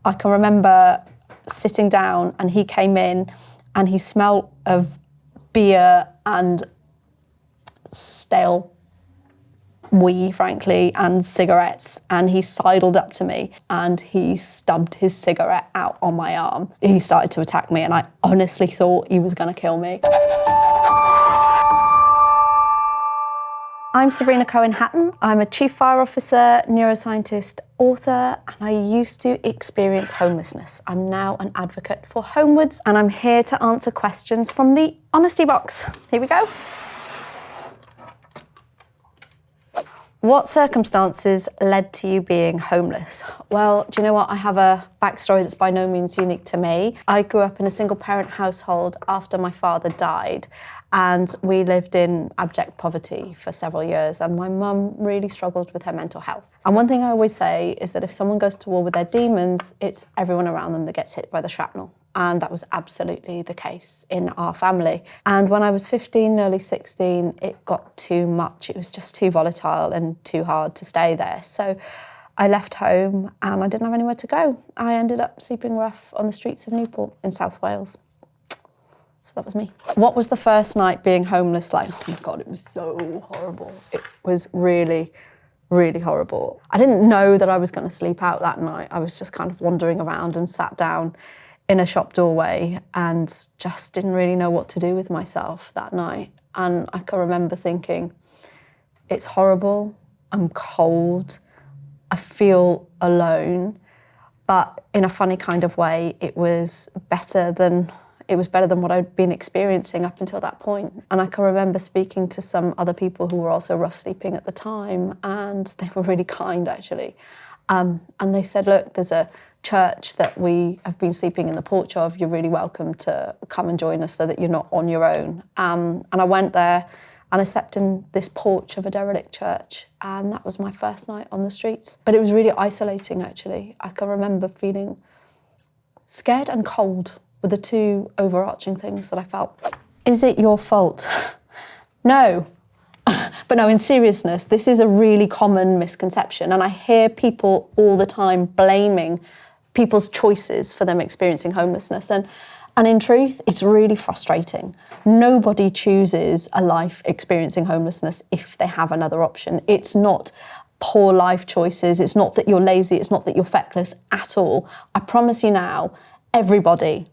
I can remember sitting down and he came in and he smelled of beer and stale wee, frankly, and cigarettes, and he sidled up to me and he stubbed his cigarette out on my arm. He started to attack me and I honestly thought he was going to kill me. I'm Sabrina Cohen-Hatton. I'm a Chief Fire Officer, neuroscientist, author, and I used to experience homelessness. I'm now an advocate for Homewards, and I'm here to answer questions from the Honesty Box. Here we go. What circumstances led to you being homeless? Well, do you know what? I have a backstory that's by no means unique to me. I grew up in a single-parent household after my father died, and we lived in abject poverty for several years, and my mum really struggled with her mental health. And one thing I always say is that if someone goes to war with their demons, it's everyone around them that gets hit by the shrapnel. And that was absolutely the case in our family. And when I was 15, nearly 16, it got too much. It was just too volatile and too hard to stay there. So I left home and I didn't have anywhere to go. I ended up sleeping rough on the streets of Newport in South Wales. So that was me. What was the first night being homeless like? Oh my God, it was so horrible. It was really, really horrible. I didn't know that I was going to sleep out that night. I was just kind of wandering around and sat down in a shop doorway and just didn't really know what to do with myself that night. And I can remember thinking, it's horrible, I'm cold, I feel alone, but in a funny kind of way, it was better than what I'd been experiencing up until that point. And I can remember speaking to some other people who were also rough sleeping at the time, and they were really kind, actually. And they said, look, there's a church that we have been sleeping in the porch of. You're really welcome to come and join us so that you're not on your own. And I went there and I slept in this porch of a derelict church, and that was my first night on the streets. But it was really isolating, actually. I can remember feeling scared and cold were the two overarching things that I felt. Is it your fault? No. But no, in seriousness, this is a really common misconception, and I hear people all the time blaming people's choices for them experiencing homelessness. And in truth, it's really frustrating. Nobody chooses a life experiencing homelessness if they have another option. It's not poor life choices. It's not that you're lazy. It's not that you're feckless at all. I promise you now, everybody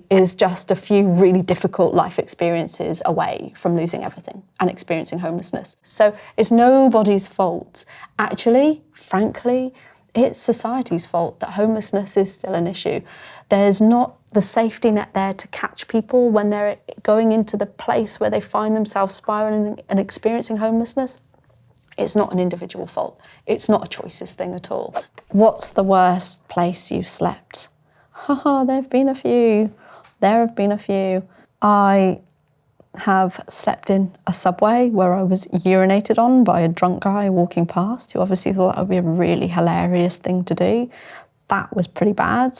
is just a few really difficult life experiences away from losing everything and experiencing homelessness. So it's nobody's fault. Actually, frankly, it's society's fault that homelessness is still an issue. There's not the safety net there to catch people when they're going into the place where they find themselves spiraling and experiencing homelessness. It's not an individual fault. It's not a choices thing at all. What's the worst place you've slept? There have been a few. I have slept in a subway where I was urinated on by a drunk guy walking past who obviously thought that would be a really hilarious thing to do. That was pretty bad.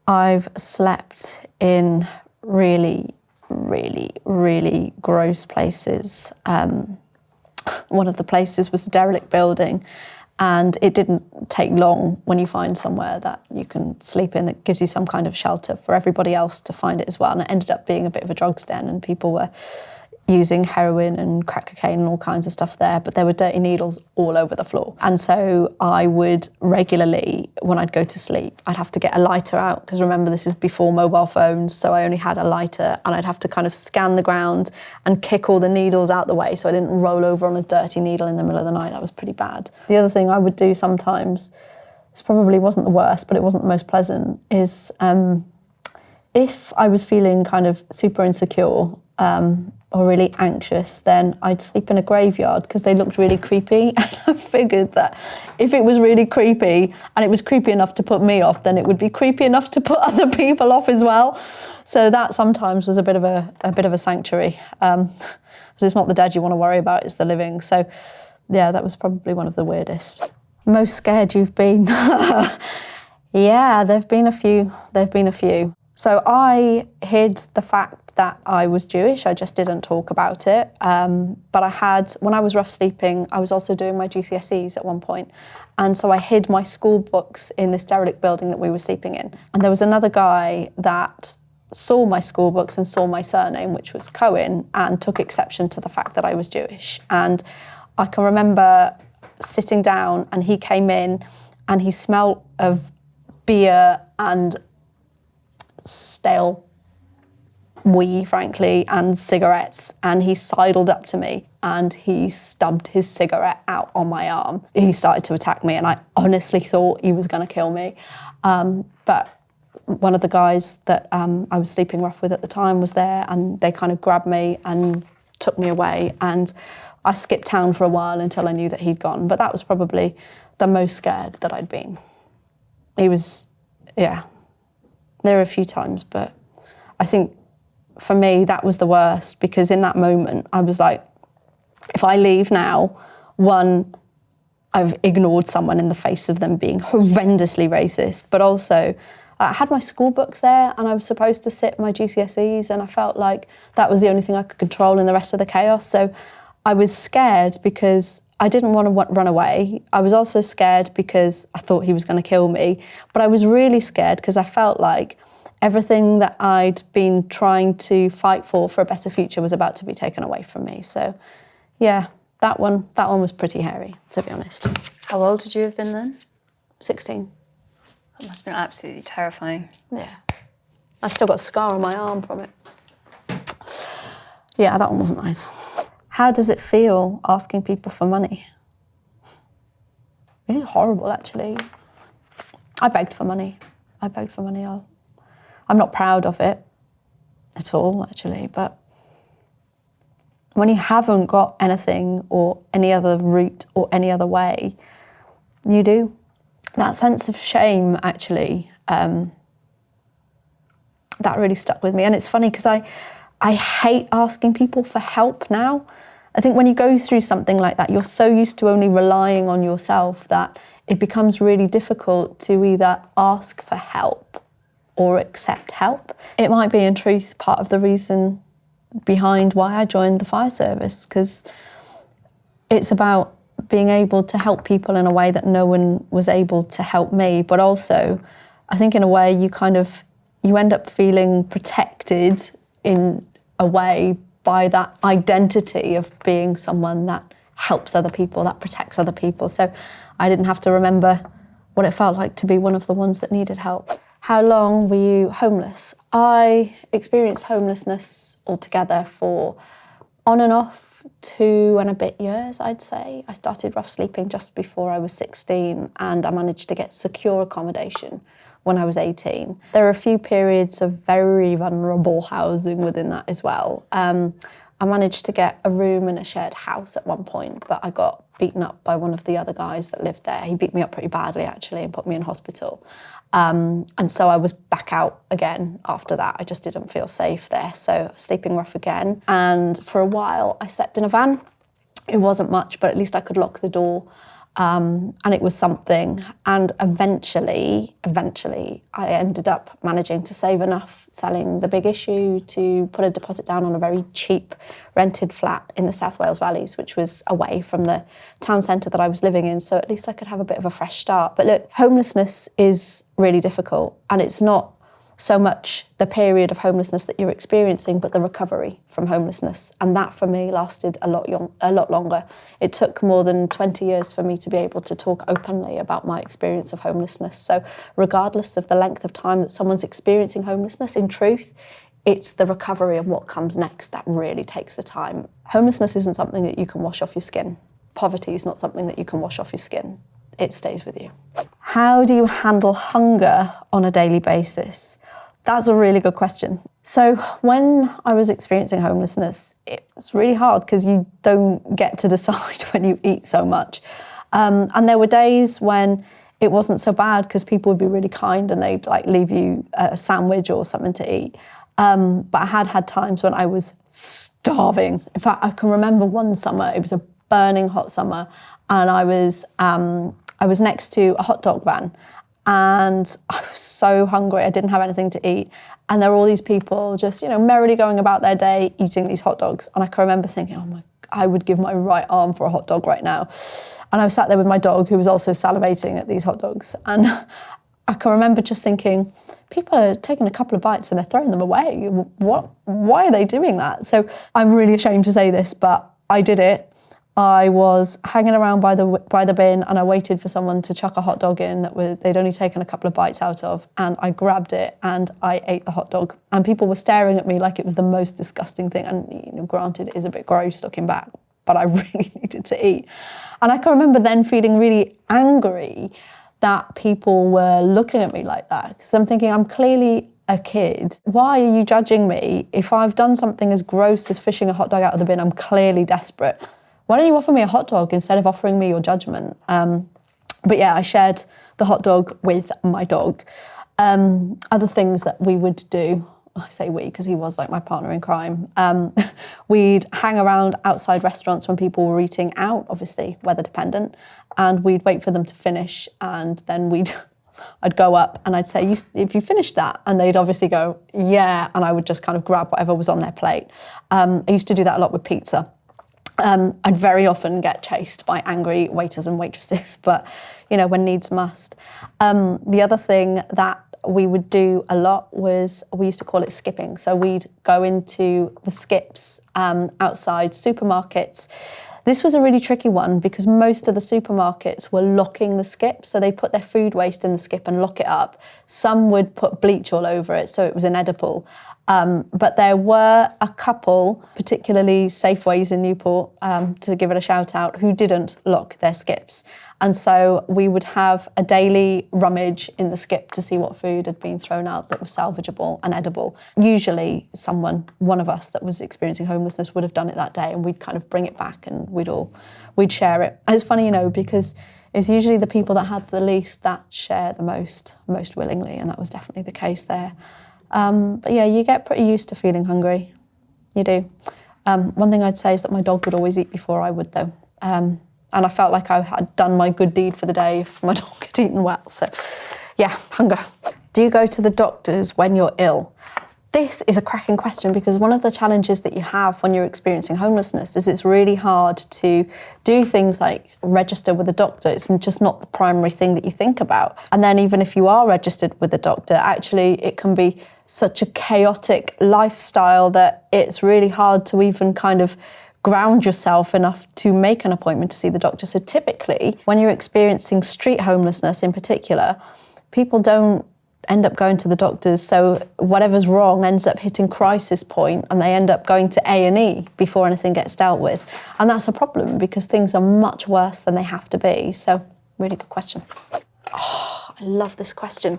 I've slept in really, really, really gross places. One of the places was a derelict building, and it didn't take long when you find somewhere that you can sleep in that gives you some kind of shelter for everybody else to find it as well. And it ended up being a bit of a drugs den, and people were using heroin and crack cocaine and all kinds of stuff there, but there were dirty needles all over the floor. And so I would regularly, when I'd go to sleep, I'd have to get a lighter out, because remember, this is before mobile phones, so I only had a lighter, and I'd have to kind of scan the ground and kick all the needles out the way so I didn't roll over on a dirty needle in the middle of the night. That was pretty bad. The other thing I would do sometimes, this probably wasn't the worst, but it wasn't the most pleasant, is if I was feeling kind of super insecure, or really anxious, then I'd sleep in a graveyard because they looked really creepy. And I figured that if it was really creepy and it was creepy enough to put me off, then it would be creepy enough to put other people off as well. So that sometimes was a bit of a sanctuary. Because it's not the dead you want to worry about, it's the living. So yeah, that was probably one of the weirdest. Most scared you've been? Yeah, there've been a few. So I hid the fact that I was Jewish. I just didn't talk about it. But when I was rough sleeping, I was also doing my GCSEs at one point. And so I hid my school books in this derelict building that we were sleeping in. And there was another guy that saw my school books and saw my surname, which was Cohen, and took exception to the fact that I was Jewish. And I can remember sitting down and he came in and he smelled of beer and stale wee, frankly, and cigarettes, and he sidled up to me and he stubbed his cigarette out on my arm. He started to attack me and I honestly thought he was going to kill me. But one of the guys that I was sleeping rough with at the time was there, and they kind of grabbed me and took me away, and I skipped town for a while until I knew that he'd gone. But that was probably the most scared that I'd been. He was, yeah, there were a few times, but I think for me, that was the worst, because in that moment, I was like, if I leave now, one, I've ignored someone in the face of them being horrendously racist, but also I had my school books there and I was supposed to sit my GCSEs, and I felt like that was the only thing I could control in the rest of the chaos. So I was scared because I didn't want to run away. I was also scared because I thought he was going to kill me, but I was really scared because I felt like everything that I'd been trying to fight for a better future was about to be taken away from me. So yeah, that one was pretty hairy, to be honest. How old would you have been then? 16. That must have been absolutely terrifying. Yeah. I still got a scar on my arm from it. Yeah, that one wasn't nice. How does it feel asking people for money? Really horrible, actually. I begged for money. I'm not proud of it at all, actually, but when you haven't got anything or any other route or any other way, you do. That sense of shame, actually, that really stuck with me. And it's funny because I hate asking people for help now. I think when you go through something like that, you're so used to only relying on yourself that it becomes really difficult to either ask for help or accept help. It might be, in truth, part of the reason behind why I joined the fire service, because it's about being able to help people in a way that no one was able to help me, but also I think in a way you end up feeling protected in a way by that identity of being someone that helps other people, that protects other people. So I didn't have to remember what it felt like to be one of the ones that needed help. How long were you homeless? I experienced homelessness altogether for on and off 2 and a bit years, I'd say. I started rough sleeping just before I was 16, and I managed to get secure accommodation when I was 18. There are a few periods of very vulnerable housing within that as well. I managed to get a room in a shared house at one point, but I got beaten up by one of the other guys that lived there. He beat me up pretty badly, actually, and put me in hospital. And so I was back out again after that. I just didn't feel safe there, so sleeping rough again. And for a while, I slept in a van. It wasn't much, but at least I could lock the door. And it was something. And eventually, I ended up managing to save enough selling the big issue to put a deposit down on a very cheap rented flat in the South Wales Valleys, which was away from the town centre that I was living in. So at least I could have a bit of a fresh start. But look, homelessness is really difficult, and it's not so much the period of homelessness that you're experiencing, but the recovery from homelessness. And that for me lasted a lot longer. It took more than 20 years for me to be able to talk openly about my experience of homelessness. So regardless of the length of time that someone's experiencing homelessness, in truth, it's the recovery and what comes next that really takes the time. Homelessness isn't something that you can wash off your skin. Poverty is not something that you can wash off your skin. It stays with you. How do you handle hunger on a daily basis? That's a really good question. So when I was experiencing homelessness, it's really hard because you don't get to decide when you eat so much. And there were days when it wasn't so bad because people would be really kind and they'd leave you a sandwich or something to eat. But I had times when I was starving. In fact, I can remember one summer, it was a burning hot summer, and I was next to a hot dog van, and I was so hungry. I didn't have anything to eat. And there were all these people just, merrily going about their day eating these hot dogs. And I can remember thinking, oh my, I would give my right arm for a hot dog right now. And I was sat there with my dog who was also salivating at these hot dogs. And I can remember just thinking, people are taking a couple of bites and they're throwing them away. Why are they doing that? So I'm really ashamed to say this, but I did it. I was hanging around by the bin and I waited for someone to chuck a hot dog in that they'd only taken a couple of bites out of, and I grabbed it and I ate the hot dog. And people were staring at me like it was the most disgusting thing. And granted, it is a bit gross looking back, but I really needed to eat. And I can remember then feeling really angry that people were looking at me like that, because I'm thinking, I'm clearly a kid. Why are you judging me? If I've done something as gross as fishing a hot dog out of the bin, I'm clearly desperate. Why don't you offer me a hot dog instead of offering me your judgment? But yeah, I shared the hot dog with my dog. Other things that we would do, I say we because he was like my partner in crime, we'd hang around outside restaurants when people were eating out, obviously weather dependent, and we'd wait for them to finish, and then I'd go up and I'd say, if you finished that? And they'd obviously go, yeah, and I would just kind of grab whatever was on their plate. I used to do that a lot with pizza. I'd very often get chased by angry waiters and waitresses, but, when needs must. The other thing that we would do a lot was, we used to call it skipping. So we'd go into the skips outside supermarkets. This was a really tricky one because most of the supermarkets were locking the skip. So they put their food waste in the skip and lock it up. Some would put bleach all over it so it was inedible. But there were a couple, particularly Safeways in Newport, to give it a shout out, who didn't lock their skips. And so we would have a daily rummage in the skip to see what food had been thrown out that was salvageable and edible. Usually one of us that was experiencing homelessness would have done it that day, and we'd kind of bring it back and we'd share it. And it's funny, because it's usually the people that had the least that share the most willingly, and that was definitely the case there. But yeah, you get pretty used to feeling hungry. You do. One thing I'd say is that my dog would always eat before I would, though. And I felt like I had done my good deed for the day if my dog had eaten well. So yeah, hunger. Do you go to the doctors when you're ill? This is a cracking question, because one of the challenges that you have when you're experiencing homelessness is it's really hard to do things like register with a doctor. It's just not the primary thing that you think about. And then even if you are registered with a doctor, actually it can be such a chaotic lifestyle that it's really hard to even kind of ground yourself enough to make an appointment to see the doctor. So typically, when you're experiencing street homelessness in particular, people don't end up going to the doctors, so whatever's wrong ends up hitting crisis point and they end up going to A&E before anything gets dealt with. And that's a problem because things are much worse than they have to be. So really good question. Oh, I love this question.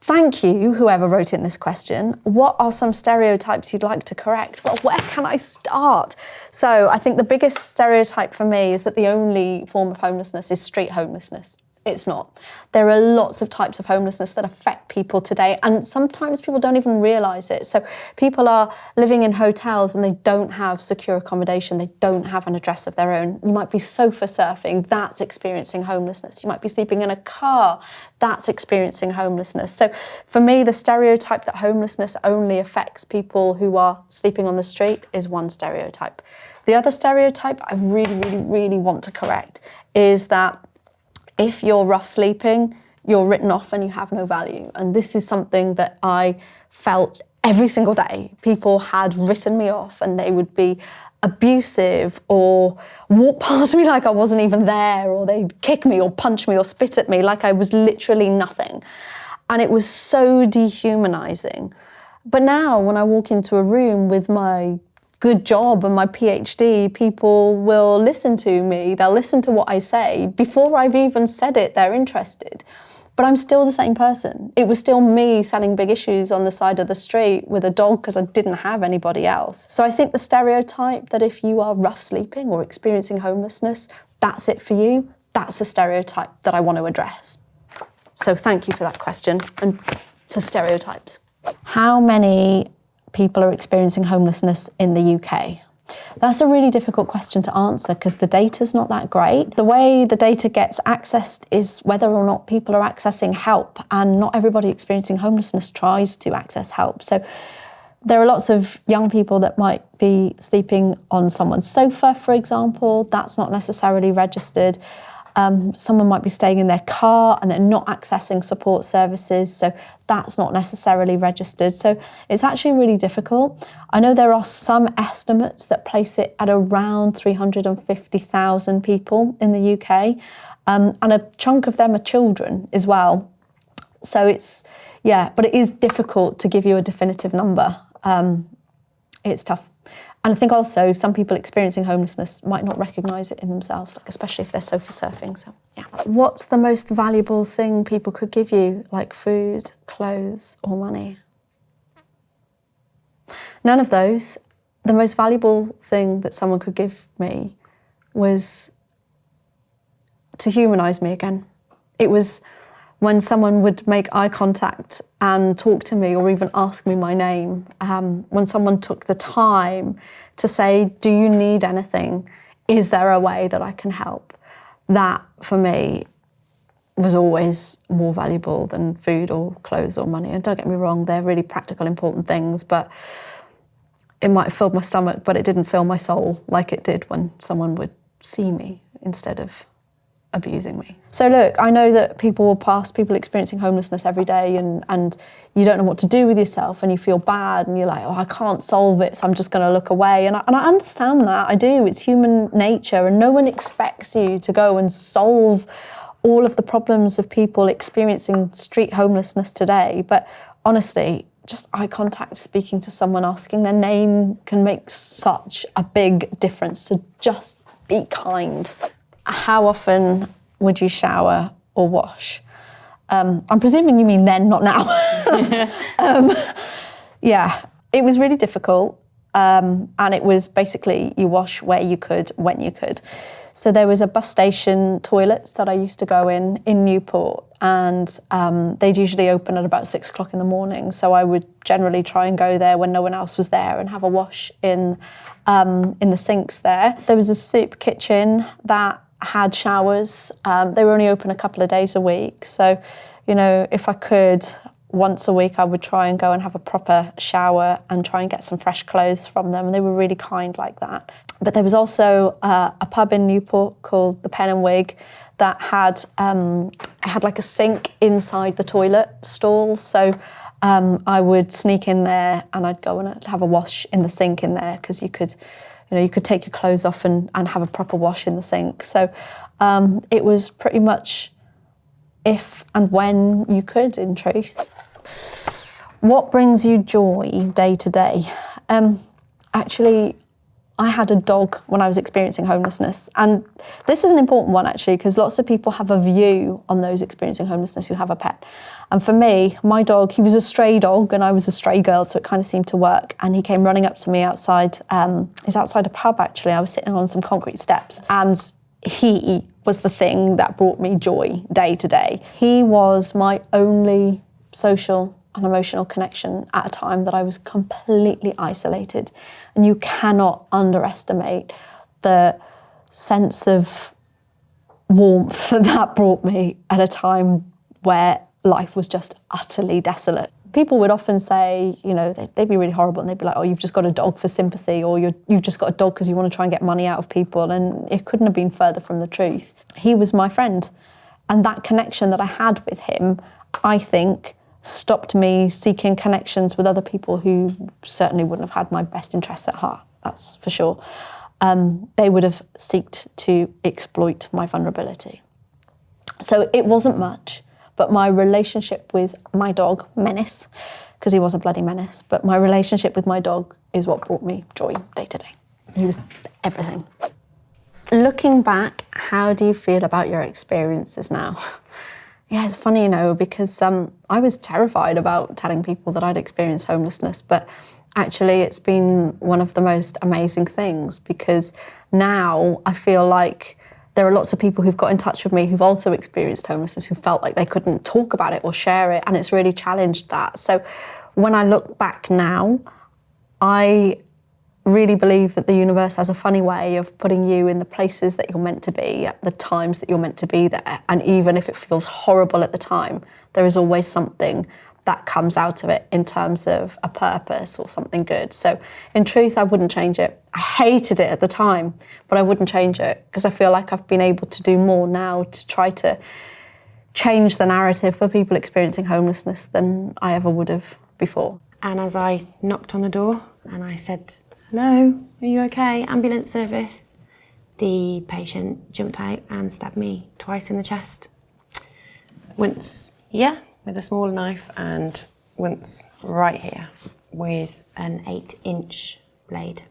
Thank you, whoever wrote in this question. What are some stereotypes you'd like to correct? Well, where can I start? So I think the biggest stereotype for me is that the only form of homelessness is street homelessness. It's not. There are lots of types of homelessness that affect people today, and sometimes people don't even realise it. So people are living in hotels and they don't have secure accommodation, they don't have an address of their own. You might be sofa surfing, that's experiencing homelessness. You might be sleeping in a car, that's experiencing homelessness. So for me, the stereotype that homelessness only affects people who are sleeping on the street is one stereotype. The other stereotype I really, really, really want to correct is that if you're rough sleeping, you're written off and you have no value. And this is something that I felt every single day. People had written me off and they would be abusive or walk past me like I wasn't even there, or they'd kick me or punch me or spit at me like I was literally nothing. And it was so dehumanizing. But now when I walk into a room with my good job and my PhD, people will listen to me, they'll listen to what I say. Before I've even said it, they're interested. But I'm still the same person. It was still me selling big issues on the side of the street with a dog because I didn't have anybody else. So I think the stereotype that if you are rough sleeping or experiencing homelessness, that's it for you, that's a stereotype that I want to address. So thank you for that question. And to stereotypes. How many people are experiencing homelessness in the UK? That's a really difficult question to answer because the data's not that great. The way the data gets accessed is whether or not people are accessing help, and not everybody experiencing homelessness tries to access help. So there are lots of young people that might be sleeping on someone's sofa, for example. That's not necessarily registered. Someone might be staying in their car and they're not accessing support services, so that's not necessarily registered. So it's actually really difficult. I know there are some estimates that place it at around 350,000 people in the UK, and a chunk of them are children as well. So it's, but it is difficult to give you a definitive number. It's tough. And I think also some people experiencing homelessness might not recognise it in themselves, like especially if they're sofa surfing. So, What's the most valuable thing people could give you, like food, clothes, or money? None of those. The most valuable thing that someone could give me was to humanise me again. It was when someone would make eye contact and talk to me or even ask me my name, when someone took the time to say, do you need anything? Is there a way that I can help? That, for me, was always more valuable than food or clothes or money. And don't get me wrong, they're really practical, important things, but it might have filled my stomach, but it didn't fill my soul like it did when someone would see me instead of abusing me. So look, I know that people will pass people experiencing homelessness every day and you don't know what to do with yourself and you feel bad and you're like, I can't solve it, so I'm just going to look away. And I understand that, I do. It's human nature and no one expects you to go and solve all of the problems of people experiencing street homelessness today. But honestly, just eye contact, speaking to someone, asking their name can make such a big difference. So just be kind. How often would you shower or wash? I'm presuming you mean then, not now. It was really difficult. And it was basically you wash where you could, when you could. So there was a bus station toilets that I used to go in Newport, and they'd usually open at about 6 o'clock in the morning. So I would generally try and go there when no one else was there and have a wash in the sinks there. There was a soup kitchen that had showers. They were only open a couple of days a week. So, if I could, once a week I would try and go and have a proper shower and try and get some fresh clothes from them. And they were really kind like that. But there was also a pub in Newport called the Pen and Wig that had like a sink inside the toilet stall. So I would sneak in there and I'd go and have a wash in the sink in there because you could take your clothes off and have a proper wash in the sink. So it was pretty much if and when you could, in truth. What brings you joy day to day? Actually, I had a dog when I was experiencing homelessness. And this is an important one, actually, because lots of people have a view on those experiencing homelessness who have a pet. And for me, my dog, he was a stray dog and I was a stray girl, so it kind of seemed to work. And he came running up to me outside, it was outside a pub, actually. I was sitting on some concrete steps and he was the thing that brought me joy day to day. He was my only social and emotional connection at a time that I was completely isolated. And you cannot underestimate the sense of warmth that brought me at a time where life was just utterly desolate. People would often say, they'd be really horrible and they'd be like, oh, you've just got a dog for sympathy, or you've just got a dog because you want to try and get money out of people. And it couldn't have been further from the truth. He was my friend. And that connection that I had with him, I think, stopped me seeking connections with other people who certainly wouldn't have had my best interests at heart, that's for sure. They would have sought to exploit my vulnerability. So it wasn't much, but my relationship with my dog, Menace, because he was a bloody menace, but my relationship with my dog is what brought me joy day to day. He was everything. Looking back, how do you feel about your experiences now? Yeah, it's funny, because I was terrified about telling people that I'd experienced homelessness, but actually it's been one of the most amazing things because now I feel like there are lots of people who've got in touch with me who've also experienced homelessness, who felt like they couldn't talk about it or share it, and it's really challenged that. So when I look back now, I really believe that the universe has a funny way of putting you in the places that you're meant to be, at the times that you're meant to be there. And even if it feels horrible at the time, there is always something that comes out of it in terms of a purpose or something good. So in truth, I wouldn't change it. I hated it at the time, but I wouldn't change it because I feel like I've been able to do more now to try to change the narrative for people experiencing homelessness than I ever would have before. And as I knocked on the door and I said, "Hello, are you okay? Ambulance service." The patient jumped out and stabbed me twice in the chest. Once here with a small knife and once right here with an 8-inch blade.